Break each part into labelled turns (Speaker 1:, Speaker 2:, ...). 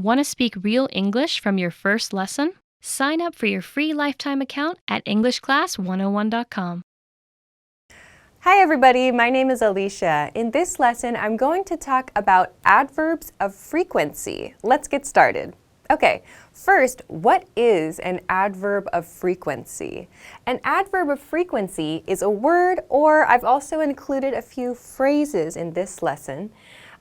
Speaker 1: Want to speak real English from your first lesson? Sign up for your free lifetime account at EnglishClass101.com.
Speaker 2: Hi everybody, my name is Alicia. In this lesson, I'm going to talk about adverbs of frequency. Let's get started. Okay, first, what is an adverb of frequency? An adverb of frequency is a word, or I've also included a few phrases in this lesson.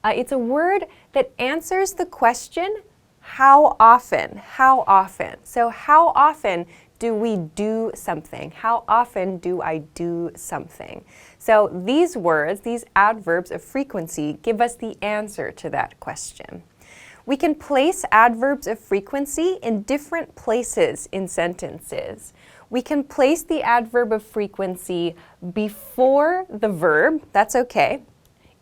Speaker 2: It's a word that answers the question, how often? How often? So how often do we do something? How often do I do something? So these words, these adverbs of frequency, give us the answer to that question. We can place adverbs of frequency in different places in sentences. We can place the adverb of frequency before the verb, that's okay.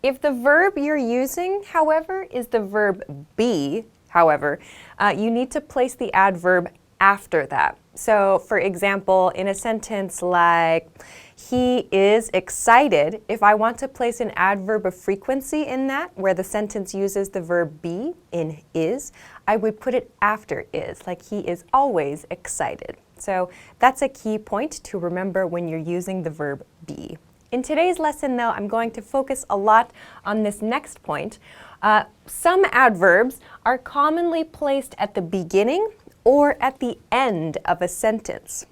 Speaker 2: If the verb you're using, however, is the verb be, however, you need to place the adverb after that. So, for example, in a sentence like, he is excited, if I want to place an adverb of frequency in that, where the sentence uses the verb be in is, I would put it after is, like he is always excited. So that's a key point to remember when you're using the verb be. In today's lesson, though, I'm going to focus a lot on this next point. Some adverbs are commonly placed at the beginning or at the end of a sentence.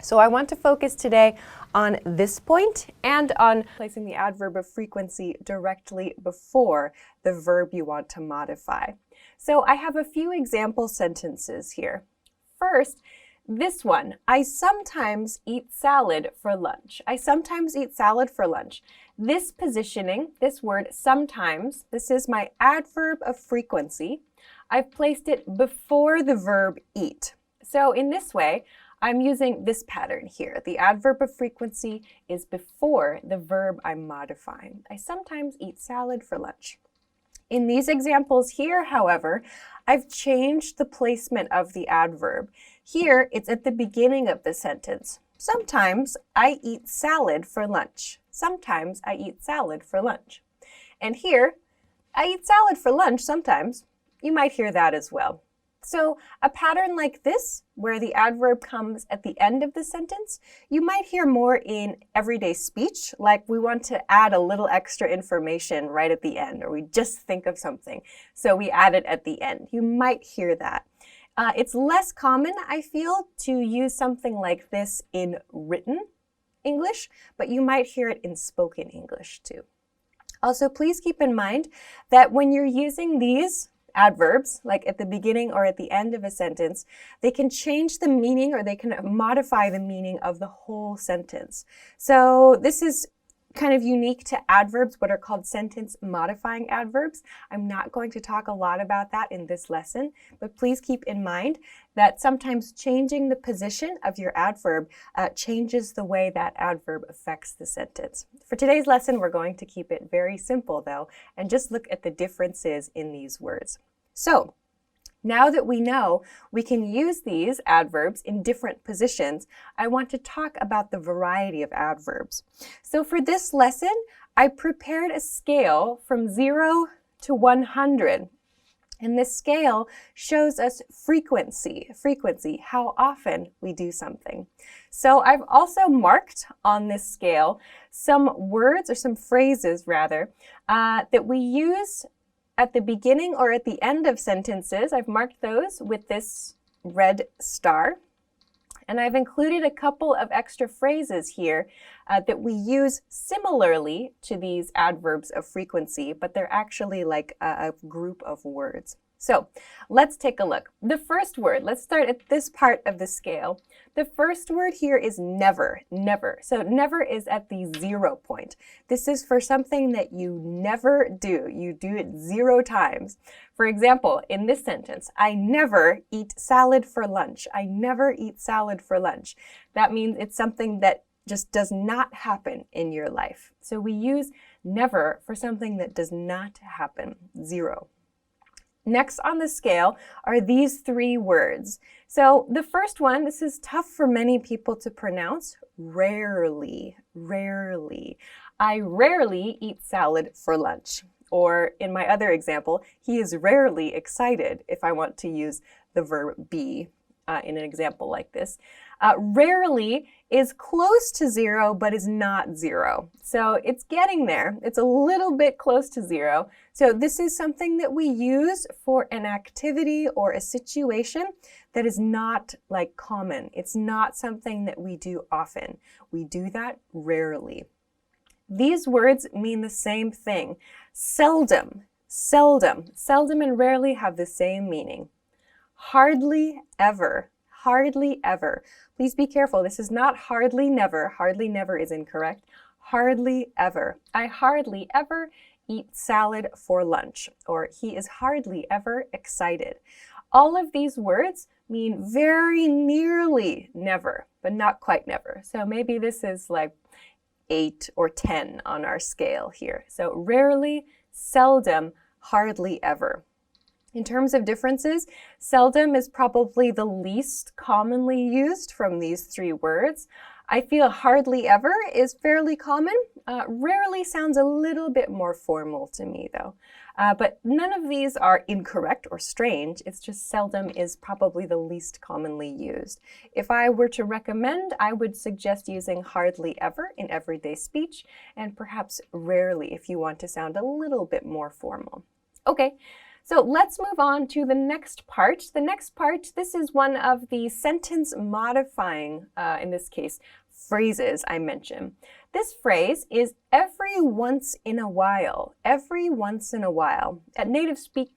Speaker 2: So I want to focus today on this point and on placing the adverb of frequency directly before the verb you want to modify. So I have a few example sentences here. First, this one, I sometimes eat salad for lunch. I sometimes eat salad for lunch. This positioning, this word sometimes, this is my adverb of frequency. I've placed it before the verb eat. So in this way, I'm using this pattern here. The adverb of frequency is before the verb I'm modifying. I sometimes eat salad for lunch. In these examples here, however, I've changed the placement of the adverb. Here, it's at the beginning of the sentence. Sometimes I eat salad for lunch. Sometimes I eat salad for lunch. And here, I eat salad for lunch sometimes. You might hear that as well. So a pattern like this, where the adverb comes at the end of the sentence, you might hear more in everyday speech, like we want to add a little extra information right at the end, or we just think of something, so we add it at the end. You might hear that. It's less common, I feel, to use something like this in written English, but you might hear it in spoken English too. Also, please keep in mind that when you're using these adverbs, like at the beginning or at the end of a sentence, they can change the meaning or they can modify the meaning of the whole sentence. So this is kind of unique to adverbs, what are called sentence modifying adverbs. I'm not going to talk a lot about that in this lesson, but please keep in mind that sometimes changing the position of your adverb changes the way that adverb affects the sentence. For today's lesson, we're going to keep it very simple though, and just look at the differences in these words. So, now that we know we can use these adverbs in different positions, I want to talk about the variety of adverbs. So for this lesson, I prepared a scale from 0 to 100. And this scale shows us frequency, how often we do something. So I've also marked on this scale some words, or some phrases rather, that we use at the beginning or at the end of sentences. I've marked those with this red star. And I've included a couple of extra phrases here that we use similarly to these adverbs of frequency, but they're actually like a group of words. So let's take a look. The first word, let's start at this part of the scale. The first word here is never, never. So never is at the 0 point. This is for something that you never do. You do it 0 times. For example, in this sentence, I never eat salad for lunch. I never eat salad for lunch. That means it's something that just does not happen in your life. So we use never for something that does not happen, 0. Next on the scale are these 3 words. So the first one, this is tough for many people to pronounce, rarely, rarely. I rarely eat salad for lunch. Or in my other example, he is rarely excited, if I want to use the verb be in an example like this. Rarely is close to 0, but is not 0. So it's getting there. It's a little bit close to 0. So this is something that we use for an activity or a situation that is not like common. It's not something that we do often. We do that rarely. These words mean the same thing. Seldom, seldom, seldom and rarely have the same meaning. Hardly ever, hardly ever. Please be careful. This is not hardly never. Hardly never is incorrect. Hardly ever. I hardly ever eat salad for lunch, or he is hardly ever excited. All of these words mean very nearly never, but not quite never. So maybe this is like 8 or 10 on our scale here. So rarely, seldom, hardly ever. In terms of differences, seldom is probably the least commonly used from these 3 words. I feel hardly ever is fairly common. Rarely sounds a little bit more formal to me though. But none of these are incorrect or strange. It's just seldom is probably the least commonly used. If I were to recommend, I would suggest using hardly ever in everyday speech and perhaps rarely if you want to sound a little bit more formal. Okay. So let's move on to the next part. The next part, this is one of the sentence modifying, in this case, phrases I mentioned. This phrase is every once in a while. Every once in a while. At native speed,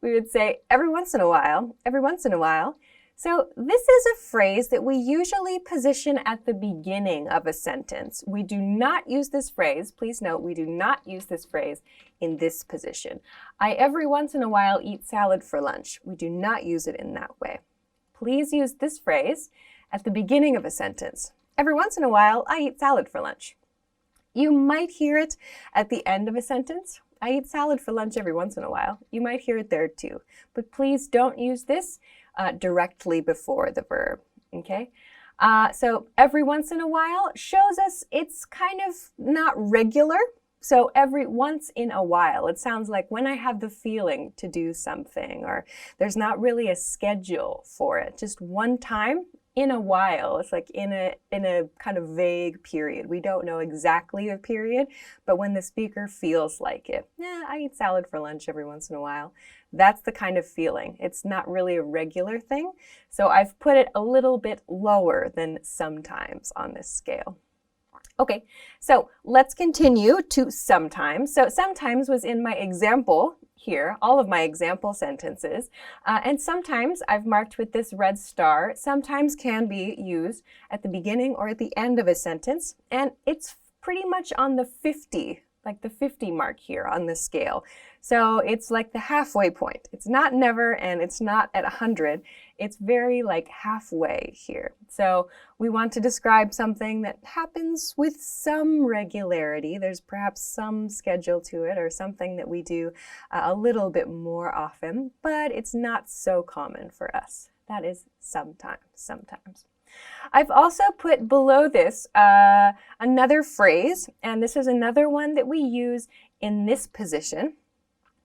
Speaker 2: we would say every once in a while, every once in a while. So this is a phrase that we usually position at the beginning of a sentence. We do not use this phrase. Please note, we do not use this phrase in this position. I every once in a while eat salad for lunch. We do not use it in that way. Please use this phrase at the beginning of a sentence. Every once in a while, I eat salad for lunch. You might hear it at the end of a sentence. I eat salad for lunch every once in a while. You might hear it there too. But please don't use this directly before the verb, okay? So every once in a while shows us it's kind of not regular. So every once in a while, it sounds like when I have the feeling to do something, or there's not really a schedule for it, just one time in a while. It's like in a kind of vague period. We don't know exactly the period, but when the speaker feels like it, yeah, I eat salad for lunch every once in a while. That's the kind of feeling. It's not really a regular thing. So I've put it a little bit lower than sometimes on this scale. Okay, so let's continue to sometimes. So sometimes was in my example here, all of my example sentences. And sometimes I've marked with this red star. Sometimes can be used at the beginning or at the end of a sentence. And it's pretty much on the 50, like the 50 mark here on the scale. So it's like the halfway point. It's not never and it's not at 100. It's very like halfway here. So we want to describe something that happens with some regularity. There's perhaps some schedule to it or something that we do a little bit more often, but it's not so common for us. That is sometimes. I've also put below this another phrase, and this is another one that we use in this position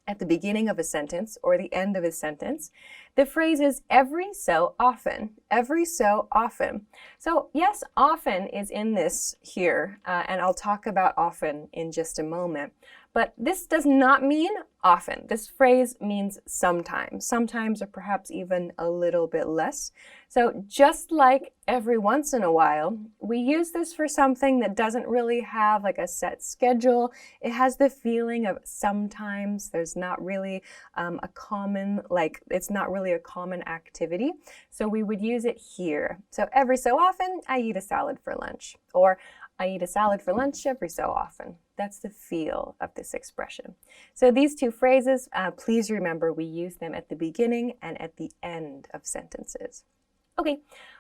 Speaker 2: at the beginning of a sentence or the end of a sentence. The phrase is every so often, every so often. So yes, often is in this here, and I'll talk about often in just a moment. But this does not mean often. This phrase means sometimes or perhaps even a little bit less. So just like every once in a while, we use this for something that doesn't really have like a set schedule. It has the feeling of sometimes. There's not really a common, like it's not really a common activity. So we would use it here. So every so often, I eat a salad for lunch. Or I eat a salad for lunch every so often. That's the feel of this expression. So these two phrases, please remember we use them at the beginning and at the end of sentences. Okay,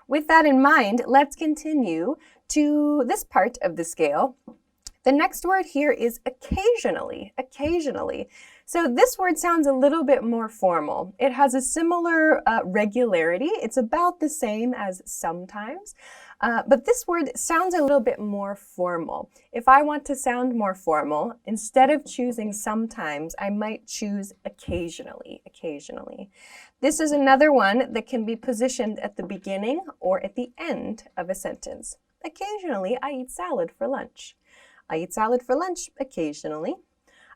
Speaker 2: with that in mind, let's continue to this part of the scale. The next word here is occasionally, occasionally. So this word sounds a little bit more formal. It has a similar regularity. It's about the same as sometimes, But this word sounds a little bit more formal. If I want to sound more formal, instead of choosing sometimes, I might choose occasionally, occasionally. This is another one that can be positioned at the beginning or at the end of a sentence. Occasionally, I eat salad for lunch. I eat salad for lunch occasionally.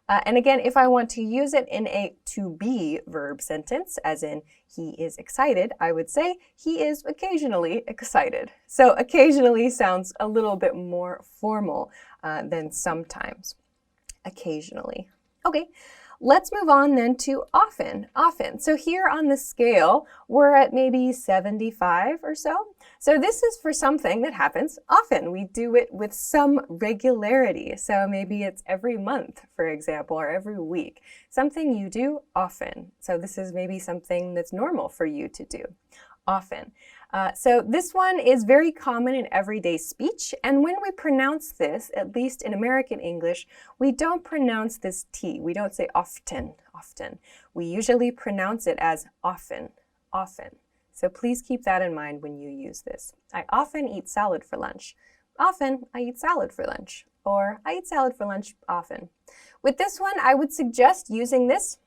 Speaker 2: And again, if I want to use it in a to-be verb sentence, as in he is excited, I would say he is occasionally excited. So occasionally sounds a little bit more formal than sometimes. Occasionally. Okay. Let's move on then to often. Often. So here on the scale, we're at maybe 75 or so. So this is for something that happens often. We do it with some regularity. So maybe it's every month, for example, or every week. Something you do often. So this is maybe something that's normal for you to do. Often. So this one is very common in everyday speech, and when we pronounce this, at least in American English, we don't pronounce this T. We don't say often, often. We usually pronounce it as often, often. So please keep that in mind when you use this. I often eat salad for lunch. Often, I eat salad for lunch. Or, I eat salad for lunch often. With this one, I would suggest using this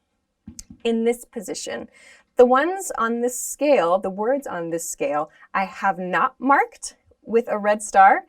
Speaker 2: in this position. The ones on this scale, the words on this scale, I have not marked with a red star.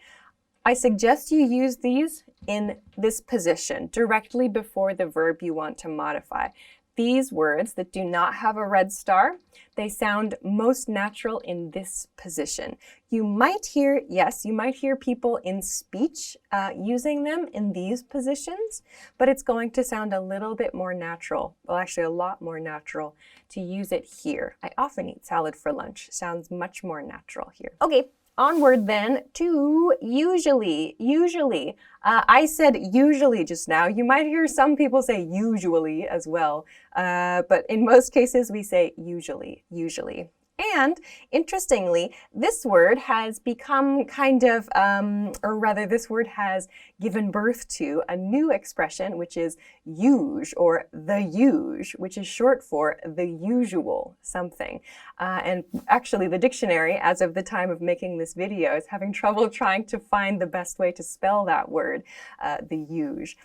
Speaker 2: I suggest you use these in this position, directly before the verb you want to modify. These words that do not have a red star, they sound most natural in this position. You might hear, yes, you might hear people in speech using them in these positions, but it's going to sound a little bit more natural, well, actually a lot more natural to use it here. I often eat salad for lunch. Sounds much more natural here. Okay. Onward then to usually, usually. I said usually just now. You might hear some people say usually as well, but in most cases we say usually, usually. And interestingly, this word has become kind of, or rather this word has given birth to a new expression, which is usual, or the usual, which is short for the usual something. And actually the dictionary, as of the time of making this video, is having trouble trying to find the best way to spell that word, the usual.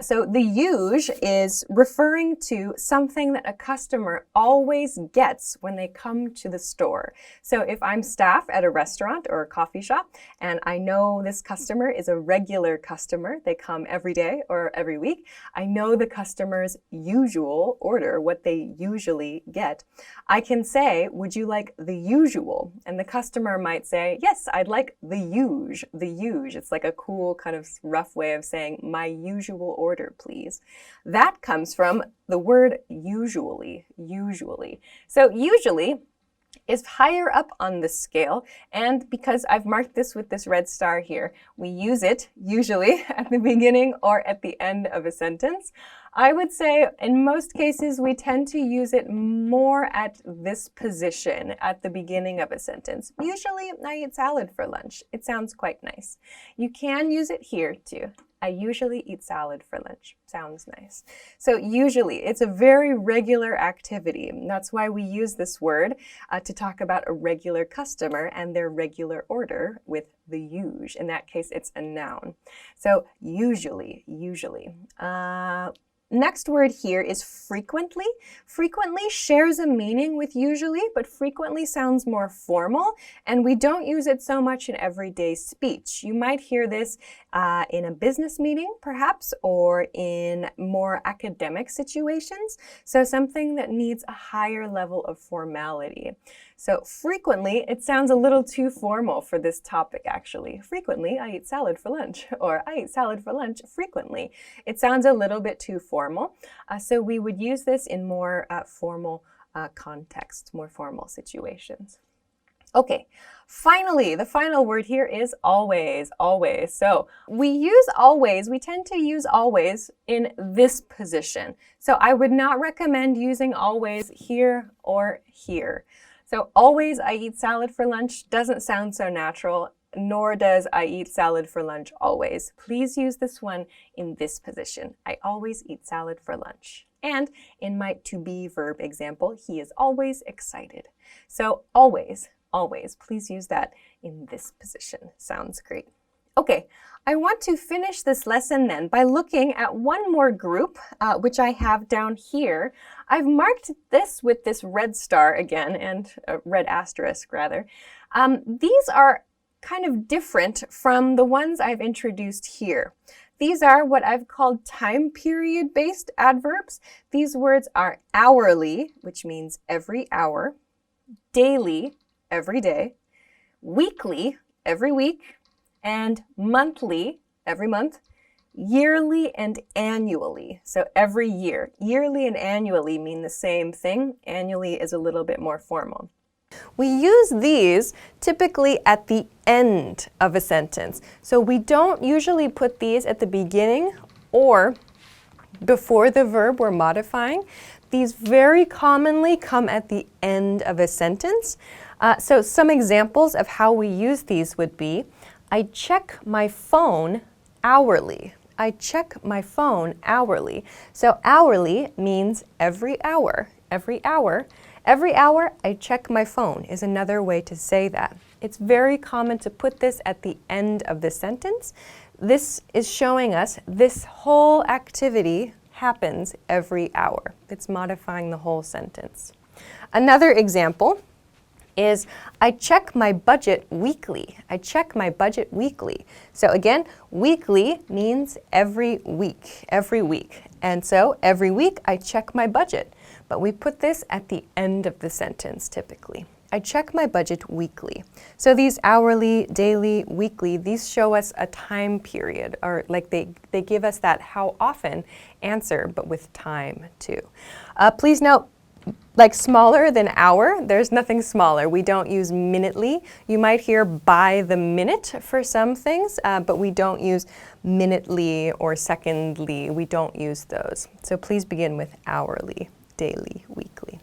Speaker 2: So the usual is referring to something that a customer always gets when they come to the store. So if I'm staff at a restaurant or a coffee shop and I know this customer is a regular customer, they come every day or every week, I know the customer's usual order, what they usually get. I can say, would you like the usual? And the customer might say, yes, I'd like the usual, the usual. It's like a cool kind of rough way of saying my usual order, please. That comes from the word usually, usually. So usually is higher up on the scale, and because I've marked this with this red star here, we use it usually at the beginning or at the end of a sentence. I would say in most cases we tend to use it more at this position at the beginning of a sentence. Usually I eat salad for lunch. It sounds quite nice. You can use it here too. I usually eat salad for lunch. Sounds nice. So usually, it's a very regular activity. That's why we use this word to talk about a regular customer and their regular order with the usual. In that case, it's a noun. So usually, usually. Next word here is frequently. Frequently shares a meaning with usually, but frequently sounds more formal, and we don't use it so much in everyday speech. You might hear this in a business meeting, perhaps, or in more academic situations. So something that needs a higher level of formality. So frequently, it sounds a little too formal for this topic, actually. Frequently, I eat salad for lunch, or I eat salad for lunch frequently. It sounds a little bit too formal, so we would use this in more formal contexts, more formal situations. Okay, finally, the final word here is always, always. So we use always, we tend to use always in this position. So I would not recommend using always here or here. So always I eat salad for lunch doesn't sound so natural, nor does I eat salad for lunch always. Please use this one in this position. I always eat salad for lunch. And in my to be verb example, he is always excited. So always, always. Please use that in this position. Sounds great. Okay, I want to finish this lesson then by looking at one more group, which I have down here. I've marked this with this red star again, and a red asterisk rather. These are kind of different from the ones I've introduced here. These are what I've called time period-based adverbs. These words are hourly, which means every hour, daily, every day, weekly, every week, and monthly, every month, yearly and annually, so every year. Yearly and annually mean the same thing. Annually is a little bit more formal. We use these typically at the end of a sentence. So we don't usually put these at the beginning or before the verb we're modifying. These very commonly come at the end of a sentence. So some examples of how we use these would be, I check my phone hourly. I check my phone hourly. So hourly means every hour. Every hour. Every hour I check my phone is another way to say that. It's very common to put this at the end of the sentence. This is showing us this whole activity happens every hour. It's modifying the whole sentence. Another example is I check my budget weekly. I check my budget weekly. So again, weekly means every week, every week. And so every week I check my budget. But we put this at the end of the sentence typically. I check my budget weekly. So these hourly, daily, weekly, these show us a time period, or like they give us that how often answer, but with time too. Please note, like smaller than hour, there's nothing smaller. We don't use minutely. You might hear by the minute for some things, but we don't use minutely or secondly. We don't use those. So please begin with hourly, daily, weekly.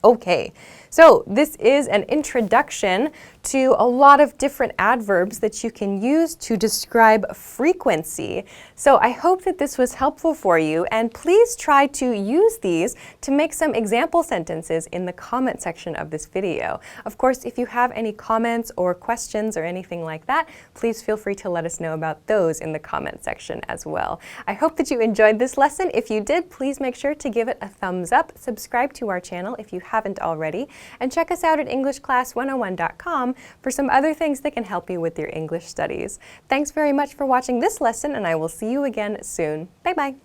Speaker 2: Okay, so this is an introduction to a lot of different adverbs that you can use to describe frequency. So I hope that this was helpful for you, and please try to use these to make some example sentences in the comment section of this video. Of course, if you have any comments or questions or anything like that, please feel free to let us know about those in the comment section as well. I hope that you enjoyed this lesson. If you did, please make sure to give it a thumbs up, subscribe to our channel if you haven't already, and check us out at EnglishClass101.com for some other things that can help you with your English studies. Thanks very much for watching this lesson, and I will see you again soon. Bye-bye.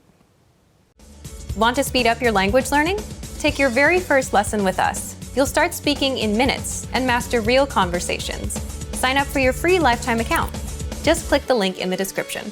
Speaker 3: Want to speed up your language learning? Take your very first lesson with us. You'll start speaking in minutes and master real conversations. Sign up for your free lifetime account. Just click the link in the description.